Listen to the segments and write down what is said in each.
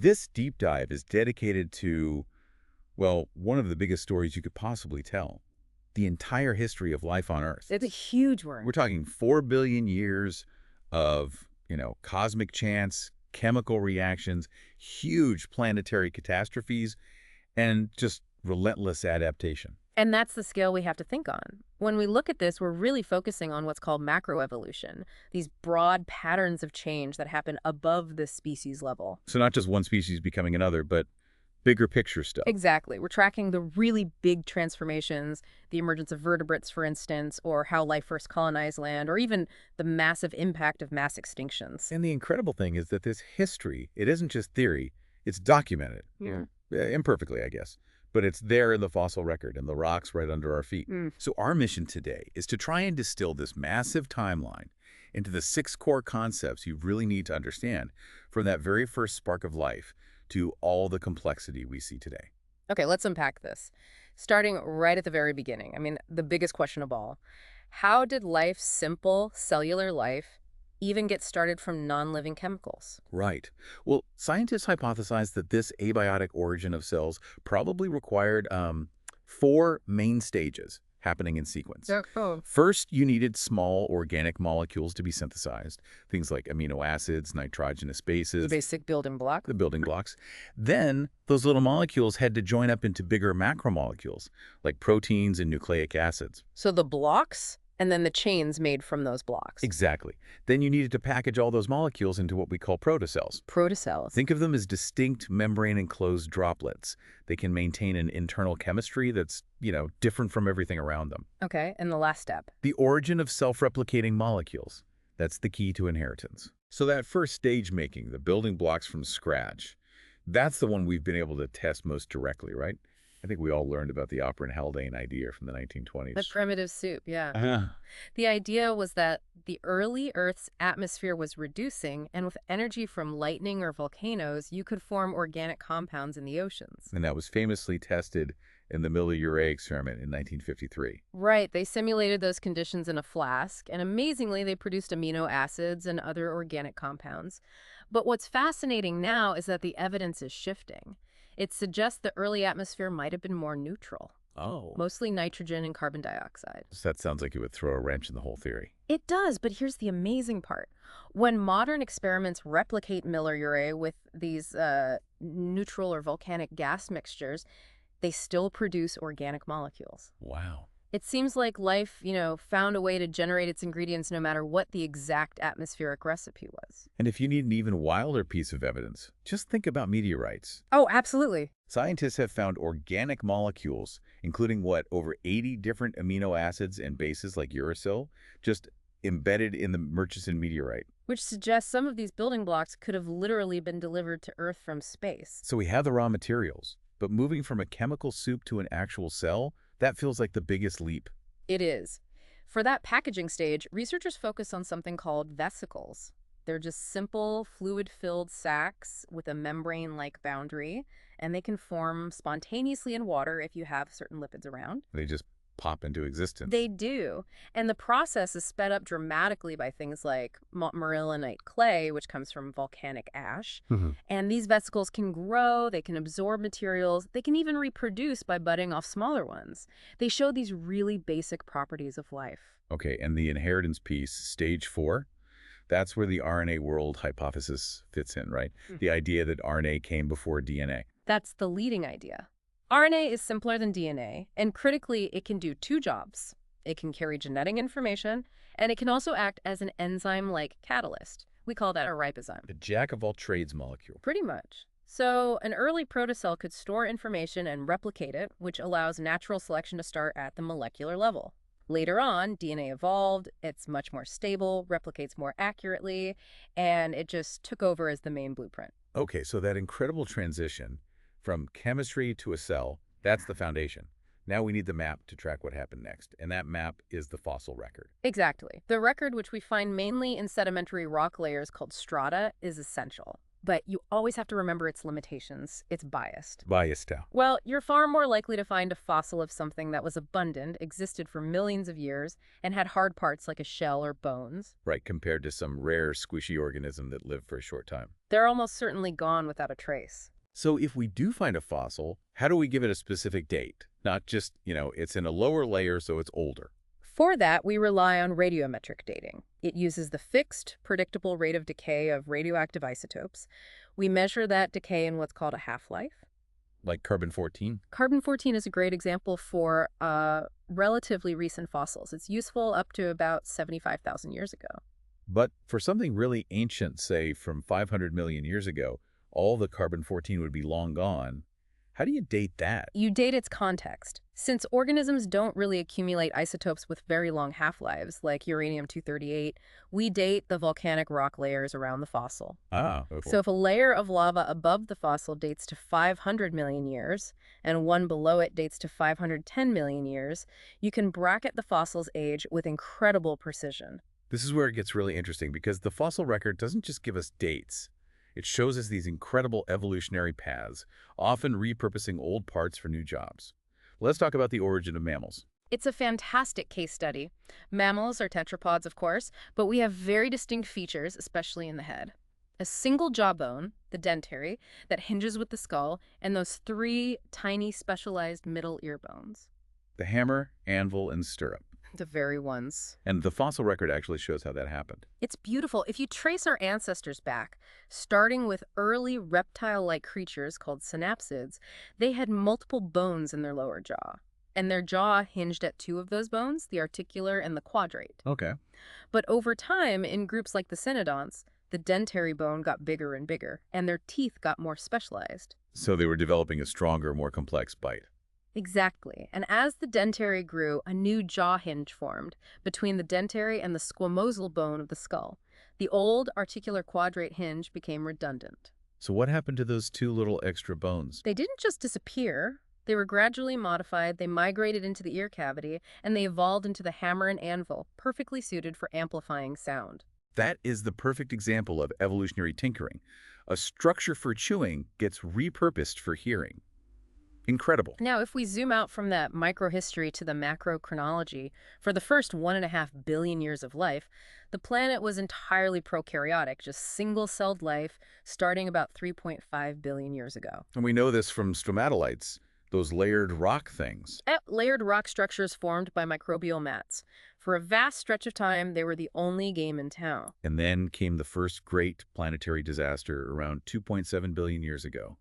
This deep dive is dedicated to, well, one of the biggest stories you could possibly tell. The entire history of life on Earth. It's a huge We're one. talking 4 billion years of, cosmic chance, chemical reactions, huge planetary catastrophes, and just relentless adaptation. And that's the scale we have to think on. When we look at this, we're really focusing on what's called macroevolution, these broad patterns of change that happen above the species level. So not just one species becoming another, but bigger picture stuff. Exactly. We're tracking the really big transformations, the emergence of vertebrates, for instance, or how life first colonized land, or even the massive impact of mass extinctions. And the incredible thing is that this history, it isn't just theory, it's documented. Yeah. Imperfectly, I guess. But it's there in the fossil record and the rocks right under our feet. So our mission today is to try and distill this massive timeline into the 6 core concepts you really need to understand from that very first spark of life to all the complexity we see today. Okay, let's unpack this. Starting right at the very beginning. I mean, the biggest question of all. How did life's simple cellular life even get started from non-living chemicals? Right. Well, scientists hypothesize that this abiotic origin of cells probably required 4 main stages happening in sequence. Oh. First, you needed small organic molecules to be synthesized, things like amino acids, nitrogenous bases, The basic building block. the building blocks. Then, those little molecules had to join up into bigger macromolecules, like proteins and nucleic acids. So the blocks and then the chains made from those blocks. Exactly. Then you needed to package all those molecules into what we call protocells. Protocells. Think of them as distinct membrane-enclosed droplets. They can maintain an internal chemistry that's, different from everything around them. Okay, and the last step. The origin of self-replicating molecules. That's the key to inheritance. So that first stage making, the building blocks from scratch, that's the one we've been able to test most directly, right? I think we all learned about the Operant Haldane idea from the 1920s. The primitive soup, yeah. Uh-huh. The idea was that the early Earth's atmosphere was reducing, and with energy from lightning or volcanoes, you could form organic compounds in the oceans. And that was famously tested in the Miller-Urey experiment in 1953. Right, they simulated those conditions in a flask, and amazingly, they produced amino acids and other organic compounds. But what's fascinating now is that the evidence is shifting. It suggests the early atmosphere might have been more neutral, Oh. mostly nitrogen and carbon dioxide. So that sounds like it would throw a wrench in the whole theory. It does, but here's the amazing part. When modern experiments replicate Miller-Urey with these neutral or volcanic gas mixtures, they still produce organic molecules. Wow. It seems like life, found a way to generate its ingredients no matter what the exact atmospheric recipe was. And if you need an even wilder piece of evidence, just think about meteorites. Oh, absolutely. Scientists have found organic molecules, including over 80 different amino acids and bases like uracil, just embedded in the Murchison meteorite. Which suggests some of these building blocks could have literally been delivered to Earth from space. So we have the raw materials, but moving from a chemical soup to an actual cell, that feels like the biggest leap. It is. For that packaging stage, researchers focus on something called vesicles. They're just simple, fluid-filled sacs with a membrane-like boundary, and they can form spontaneously in water if you have certain lipids around. They just pop into existence. They do. And the process is sped up dramatically by things like montmorillonite clay, which comes from volcanic ash. And these vesicles can grow, they can absorb materials, they can even reproduce by budding off smaller ones. They show these really basic properties of life. Okay, and the inheritance piece, stage 4, that's where the RNA world hypothesis fits in, right? The idea that RNA came before DNA. That's the leading idea. RNA is simpler than DNA, and critically, it can do 2 jobs. It can carry genetic information, and it can also act as an enzyme-like catalyst. We call that a ribozyme. The jack-of-all-trades molecule. Pretty much. So an early protocell could store information and replicate it, which allows natural selection to start at the molecular level. Later on, DNA evolved, it's much more stable, replicates more accurately, and it just took over as the main blueprint. Okay, so that incredible transition from chemistry to a cell, that's the foundation. Now we need the map to track what happened next, and that map is the fossil record. Exactly. The record, which we find mainly in sedimentary rock layers called strata, is essential. but you always have to remember its limitations. It's biased. Biased now. Well, you're far more likely to find a fossil of something that was abundant, existed for millions of years, and had hard parts like a shell or bones. Right, compared to some rare, squishy organism that lived for a short time. They're almost certainly gone without a trace. So if we do find a fossil, how do we give it a specific date? Not just, it's in a lower layer, so it's older. For that, we rely on radiometric dating. It uses the fixed, predictable rate of decay of radioactive isotopes. We measure that decay in what's called a half-life. Like carbon-14? Carbon-14 is a great example for relatively recent fossils. It's useful up to about 75,000 years ago. But for something really ancient, say from 500 million years ago, all the carbon-14 would be long gone. How do you date that? You date its context. Since organisms don't really accumulate isotopes with very long half-lives, like uranium-238, we date the volcanic rock layers around the fossil. Ah, okay. So if a layer of lava above the fossil dates to 500 million years, and one below it dates to 510 million years, you can bracket the fossil's age with incredible precision. This is where it gets really interesting because the fossil record doesn't just give us dates. It shows us these incredible evolutionary paths, often repurposing old parts for new jobs. Let's talk about the origin of mammals. It's a fantastic case study. Mammals are tetrapods, of course, but we have very distinct features, especially in the head. A single jawbone, the dentary, that hinges with the skull, and those three tiny specialized middle ear bones. The hammer, anvil, and stirrup. The very ones. And the fossil record actually shows how that happened. It's beautiful. If you trace our ancestors back, starting with early reptile-like creatures called synapsids, they had multiple bones in their lower jaw. And their jaw hinged at two of those bones, the articular and the quadrate. Okay. But over time, in groups like the cynodonts, the dentary bone got bigger and bigger, and their teeth got more specialized. So they were developing a stronger, more complex bite. Exactly. And as the dentary grew, a new jaw hinge formed between the dentary and the squamosal bone of the skull. The old articular quadrate hinge became redundant. So what happened to those two little extra bones? They didn't just disappear. They were gradually modified, they migrated into the ear cavity, and they evolved into the hammer and anvil, perfectly suited for amplifying sound. That is the perfect example of evolutionary tinkering. A structure for chewing gets repurposed for hearing. Incredible. Now, if we zoom out from that microhistory to the macrochronology, for the first 1.5 billion years of life, the planet was entirely prokaryotic, just single-celled life, starting about 3.5 billion years ago. And we know this from stromatolites, those layered rock things. Layered rock structures formed by microbial mats. For a vast stretch of time, they were the only game in town. And then came the first great planetary disaster around 2.7 billion years ago.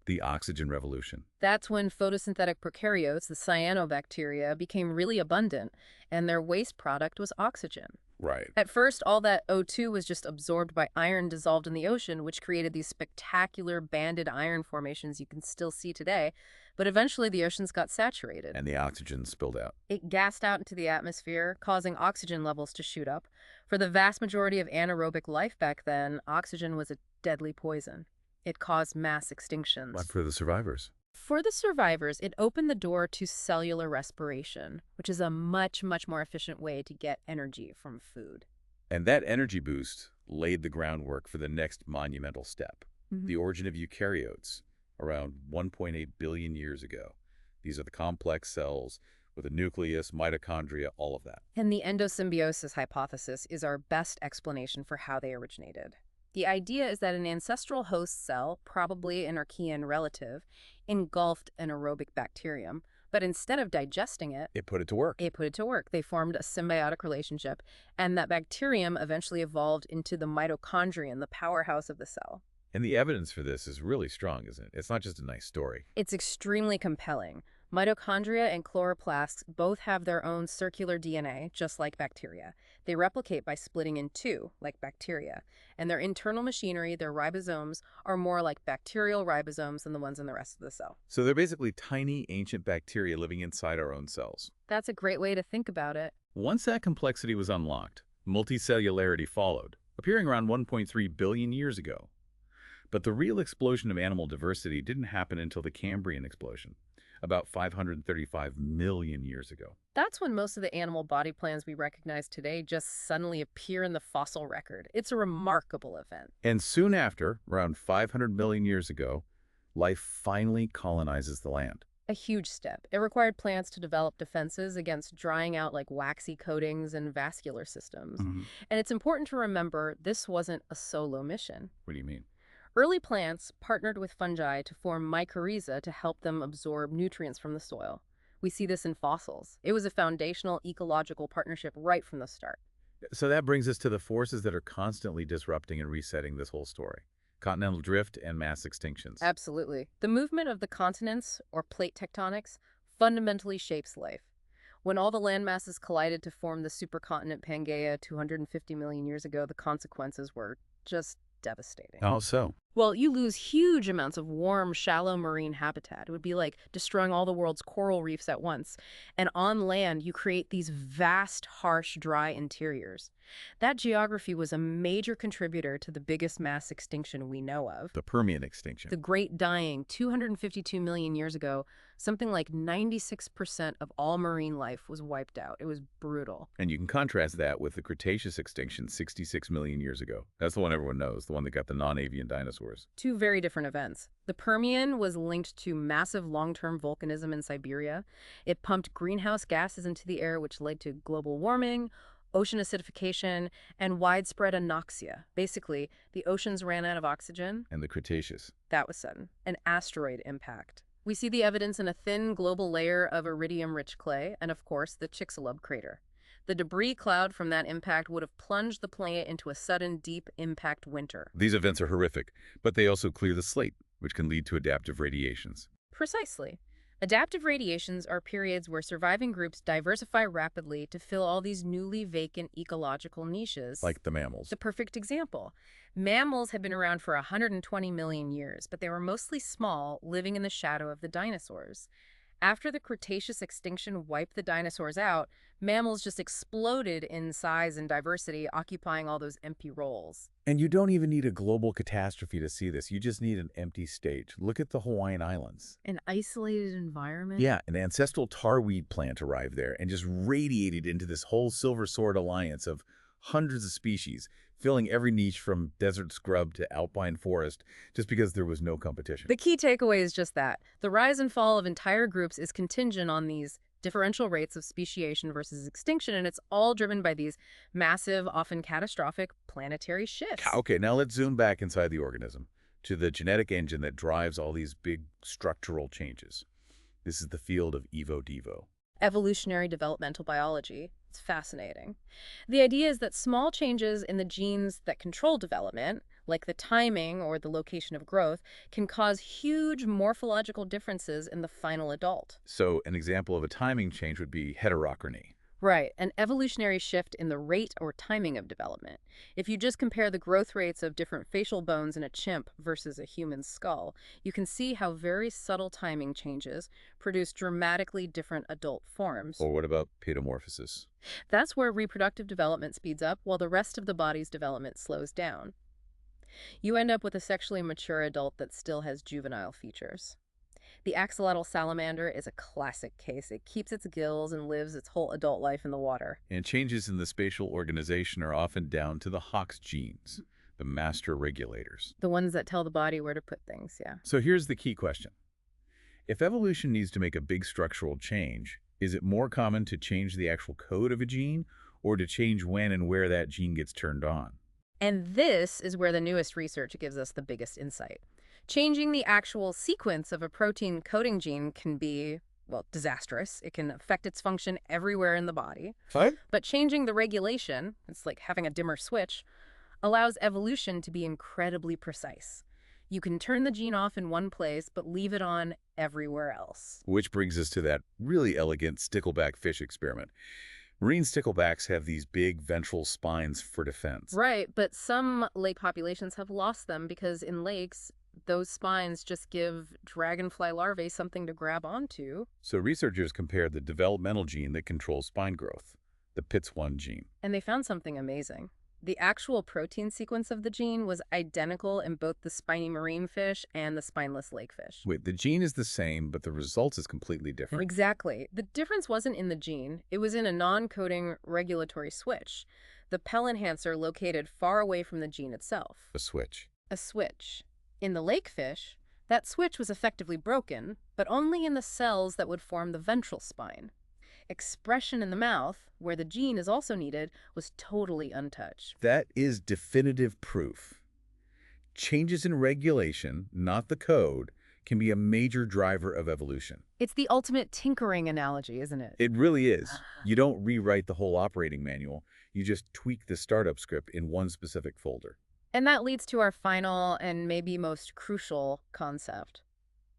The oxygen revolution. That's when photosynthetic prokaryotes, the cyanobacteria, became really abundant, and their waste product was oxygen. Right. At first, all that O2 was just absorbed by iron dissolved in the ocean, which created these spectacular banded iron formations you can still see today. But eventually, the oceans got saturated. And the oxygen spilled out. It gassed out into the atmosphere, causing oxygen levels to shoot up. For the vast majority of anaerobic life back then, oxygen was a deadly poison. It caused mass extinctions. But for the survivors? For the survivors, it opened the door to cellular respiration, which is a much, much more efficient way to get energy from food. And that energy boost laid the groundwork for the next monumental step, the origin of eukaryotes, around 1.8 billion years ago. These are the complex cells with a nucleus, mitochondria, all of that. And the endosymbiosis hypothesis is our best explanation for how they originated. The idea is that an ancestral host cell, probably an archaean relative, engulfed an aerobic bacterium, but instead of digesting it, It put it to work. They formed a symbiotic relationship, and that bacterium eventually evolved into the mitochondrion, the powerhouse of the cell. And the evidence for this is really strong, isn't it? It's not just a nice story. It's extremely compelling. Mitochondria and chloroplasts both have their own circular DNA, just like bacteria. They replicate by splitting in two, like bacteria. And their internal machinery, their ribosomes, are more like bacterial ribosomes than the ones in the rest of the cell. So they're basically tiny, ancient bacteria living inside our own cells. That's a great way to think about it. Once that complexity was unlocked, multicellularity followed, appearing around 1.3 billion years ago. But the real explosion of animal diversity didn't happen until the Cambrian explosion, about 535 million years ago. That's when most of the animal body plans we recognize today just suddenly appear in the fossil record. It's a remarkable event. And soon after, around 500 million years ago, life finally colonizes the land. A huge step. It required plants to develop defenses against drying out like waxy coatings and vascular systems. And it's important to remember this wasn't a solo mission. What do you mean? Early plants partnered with fungi to form mycorrhiza to help them absorb nutrients from the soil. We see this in fossils. It was a foundational ecological partnership right from the start. So that brings us to the forces that are constantly disrupting and resetting this whole story. Continental drift and mass extinctions. Absolutely. The movement of the continents, or plate tectonics, fundamentally shapes life. When all the land masses collided to form the supercontinent Pangaea 250 million years ago, the consequences were just devastating. How so? Well, you lose huge amounts of warm, shallow marine habitat. It would be like destroying all the world's coral reefs at once. And on land, you create these vast, harsh, dry interiors. That geography was a major contributor to the biggest mass extinction we know of. The Permian extinction. The Great Dying, 252 million years ago, something like 96% of all marine life was wiped out. It was brutal. And you can contrast that with the Cretaceous extinction 66 million years ago. That's the one everyone knows, the one that got the non-avian dinosaurs. Two very different events. The Permian was linked to massive long-term volcanism in Siberia. It pumped greenhouse gases into the air, which led to global warming, ocean acidification, and widespread anoxia. Basically, the oceans ran out of oxygen. And the Cretaceous. That was sudden. An asteroid impact. We see the evidence in a thin global layer of iridium-rich clay, and of course, the Chicxulub crater. The debris cloud from that impact would have plunged the planet into a sudden, deep impact winter. These events are horrific, but they also clear the slate, which can lead to adaptive radiations. Precisely. Adaptive radiations are periods where surviving groups diversify rapidly to fill all these newly vacant ecological niches. Like the mammals. The perfect example. Mammals have been around for 120 million years, but they were mostly small, living in the shadow of the dinosaurs. After the Cretaceous extinction wiped the dinosaurs out, mammals just exploded in size and diversity, occupying all those empty roles. And you don't even need a global catastrophe to see this. You just need an empty stage. Look at the Hawaiian Islands. An isolated environment? Yeah, an ancestral tarweed plant arrived there and just radiated into this whole silver sword alliance of hundreds of species, filling every niche from desert scrub to alpine forest, just because there was no competition. The key takeaway is just that. The rise and fall of entire groups is contingent on these differential rates of speciation versus extinction, and it's all driven by these massive, often catastrophic, planetary shifts. Okay, now let's zoom back inside the organism to the genetic engine that drives all these big structural changes. This is the field of evo-devo. Evolutionary developmental biology. It's fascinating. The idea is that small changes in the genes that control development, like the timing or the location of growth, can cause huge morphological differences in the final adult. So an example of a timing change would be heterochrony. Right, an evolutionary shift in the rate or timing of development. If you just compare the growth rates of different facial bones in a chimp versus a human skull, you can see how very subtle timing changes produce dramatically different adult forms. Or what about pedomorphosis? That's where reproductive development speeds up while the rest of the body's development slows down. You end up with a sexually mature adult that still has juvenile features. The axolotl salamander is a classic case. It keeps its gills and lives its whole adult life in the water. And changes in the spatial organization are often down to the Hox genes, the master regulators. The ones that tell the body where to put things, yeah. So here's the key question. If evolution needs to make a big structural change, is it more common to change the actual code of a gene or to change when and where that gene gets turned on? And this is where the newest research gives us the biggest insight. Changing the actual sequence of a protein coding gene can be, well, disastrous. It can affect its function everywhere in the body. Fine. But changing the regulation, it's like having a dimmer switch, allows evolution to be incredibly precise. You can turn the gene off in one place, but leave it on everywhere else. Which brings us to that really elegant stickleback fish experiment. Marine sticklebacks have these big ventral spines for defense. Right, but some lake populations have lost them because in lakes, those spines just give dragonfly larvae something to grab onto. So researchers compared the developmental gene that controls spine growth, the PITS1 gene. And they found something amazing. The actual protein sequence of the gene was identical in both the spiny marine fish and the spineless lake fish. Wait, the gene is the same, but the result is completely different. Exactly. The difference wasn't in the gene, it was in a non-coding regulatory switch, the PEL enhancer located far away from the gene itself. A switch. A switch. In the lake fish, that switch was effectively broken, but only in the cells that would form the ventral spine. Expression in the mouth, where the gene is also needed, was totally untouched. That is definitive proof. Changes in regulation, not the code, can be a major driver of evolution. It's the ultimate tinkering analogy, isn't it? It really is. You don't rewrite the whole operating manual. You just tweak the startup script in one specific folder. And that leads to our final and maybe most crucial concept.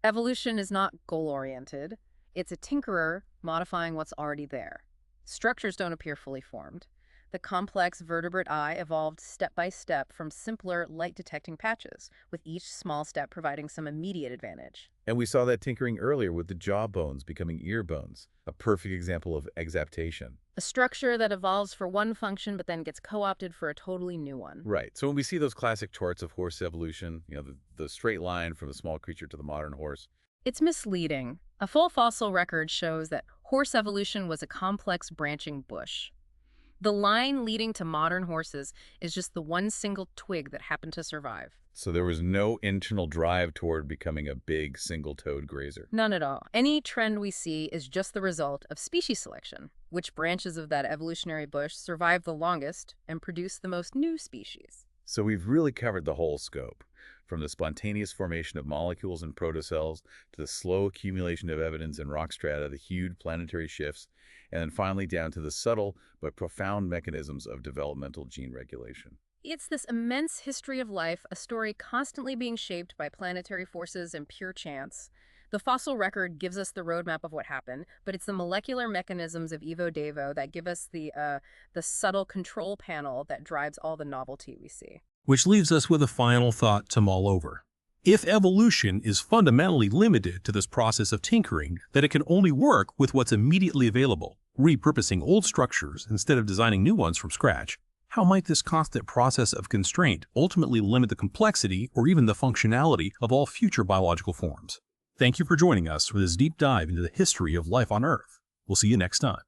Evolution is not goal-oriented. It's a tinkerer modifying what's already there. Structures don't appear fully formed. The complex vertebrate eye evolved step by step from simpler light-detecting patches, with each small step providing some immediate advantage. And we saw that tinkering earlier with the jaw bones becoming ear bones, a perfect example of exaptation. A structure that evolves for one function but then gets co-opted for a totally new one. Right. So when we see those classic charts of horse evolution, the straight line from the small creature to the modern horse, it's misleading. A full fossil record shows that horse evolution was a complex branching bush. The line leading to modern horses is just the one single twig that happened to survive. so there was no internal drive toward becoming a big single-toed grazer. None at all. Any trend we see is just the result of species selection. Which branches of that evolutionary bush survive the longest and produce the most new species? So we've really covered the whole scope, from the spontaneous formation of molecules in protocells to the slow accumulation of evidence in rock strata, the huge planetary shifts, and then finally down to the subtle but profound mechanisms of developmental gene regulation. It's this immense history of life, a story constantly being shaped by planetary forces and pure chance. The fossil record gives us the roadmap of what happened, but it's the molecular mechanisms of Evo Devo that give us the subtle control panel that drives all the novelty we see. Which leaves us with a final thought to mull over. If evolution is fundamentally limited to this process of tinkering, that it can only work with what's immediately available, repurposing old structures instead of designing new ones from scratch, how might this constant process of constraint ultimately limit the complexity or even the functionality of all future biological forms? Thank you for joining us for this deep dive into the history of life on Earth. We'll see you next time.